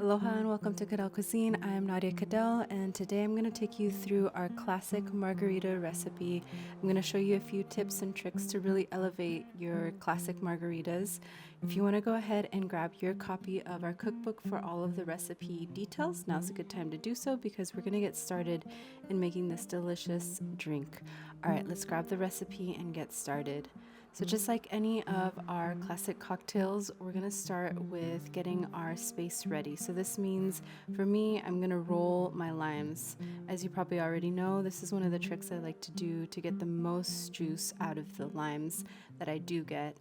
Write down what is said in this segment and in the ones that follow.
Aloha and welcome to Caddell Cuisine. I'm Nadia Caddell and today I'm going to take you through our classic margarita recipe. I'm going to show you a few tips and tricks to really elevate your classic margaritas. If you want to go ahead and grab your copy of our cookbook for all of the recipe details, now's a good time to do so because we're going to get started in making this delicious drink. Alright, let's grab the recipe and get started. So just like any of our classic cocktails, we're going to start with getting our space ready. So this means for me, I'm going to roll my limes. As you probably already know, this is one of the tricks I like to do to get the most juice out of the limes that I do get.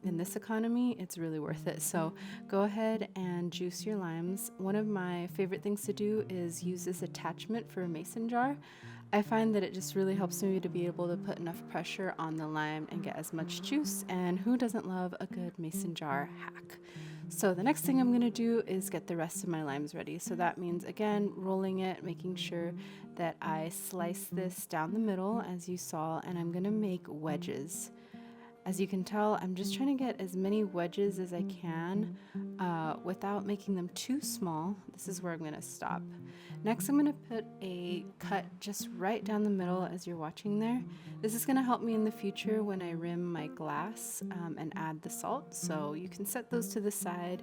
In this economy, it's really worth it. So go ahead and juice your limes. One of my favorite things to do is use this attachment for a mason jar. I find that it just really helps me to be able to put enough pressure on the lime and get as much juice, and who doesn't love a good mason jar hack? So the next thing I'm going to do is get the rest of my limes ready. So that means, again, rolling it, making sure that I slice this down the middle as you saw, and I'm going to make wedges. As you can tell, I'm just trying to get as many wedges as I can without making them too small. This is where I'm going to stop. Next, I'm going to put a cut just right down the middle as you're watching there. This is going to help me in the future when I rim my glass and add the salt. So you can set those to the side,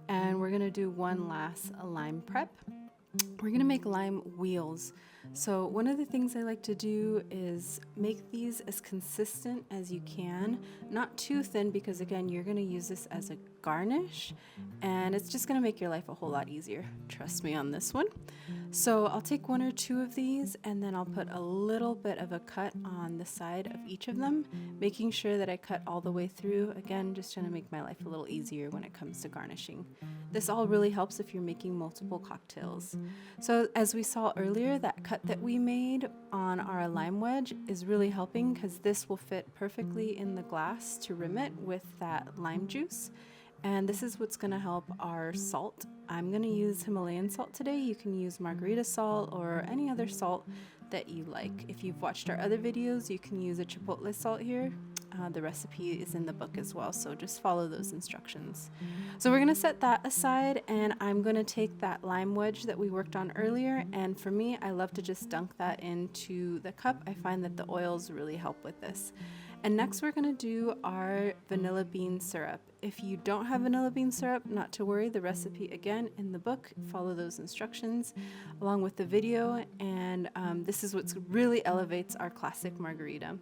and we're going to do one last lime prep. We're going to make lime wheels. So one of the things I like to do is make these as consistent as you can, not too thin because again, you're going to use this as a garnish and it's just going to make your life a whole lot easier. Trust me on this one. So I'll take one or two of these and then I'll put a little bit of a cut on the side of each of them, making sure that I cut all the way through. Again, just trying to make my life a little easier when it comes to garnishing. This all really helps if you're making multiple cocktails. So as we saw earlier, that cut that we made on our lime wedge is really helping because this will fit perfectly in the glass to rim it with that lime juice. And this is what's going to help our salt. I'm going to use Himalayan salt today. You can use Margarita salt or any other salt that you like. If you've watched our other videos, you can use a chipotle salt here. The recipe is in the book as well, so just follow those instructions. So we're going to set that aside, and I'm going to take that lime wedge that we worked on earlier, and for me, I love to just dunk that into the cup. I find that the oils really help with this. And next we're going to do our vanilla bean syrup. If you don't have vanilla bean syrup, not to worry, the recipe again in the book, follow those instructions along with the video, and this is what really elevates our classic margarita.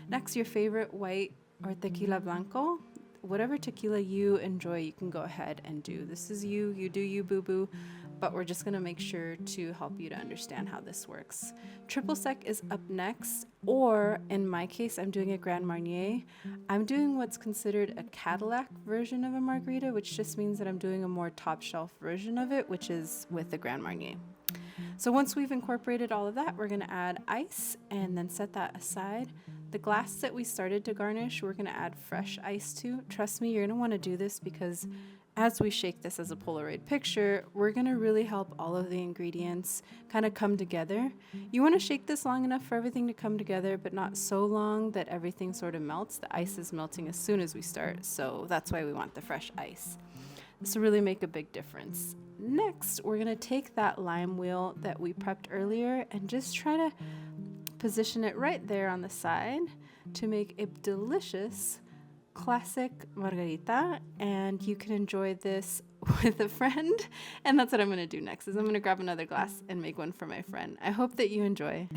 Next, your favorite white or tequila blanco. Whatever tequila you enjoy, you can go ahead and do. This is you do you, boo-boo, but we're just going to make sure to help you to understand how this works. Triple sec is up next, or in my case, I'm doing a Grand Marnier. I'm doing what's considered a Cadillac version of a margarita, which just means that I'm doing a more top shelf version of it, which is with the Grand Marnier. So once we've incorporated all of that, we're going to add ice and then set that aside. The glass that we started to garnish, we're going to add fresh ice to. Trust me, you're going to want to do this because as we shake this as a Polaroid picture, we're going to really help all of the ingredients kind of come together. You want to shake this long enough for everything to come together, but not so long that everything sort of melts. The ice is melting as soon as we start, so that's why we want the fresh ice. This will really make a big difference. Next, we're going to take that lime wheel that we prepped earlier and just try to position it right there on the side to make a delicious classic margarita, and you can enjoy this with a friend. And that's what I'm going to do next, is I'm going to grab another glass and make one for my friend. I hope that you enjoy.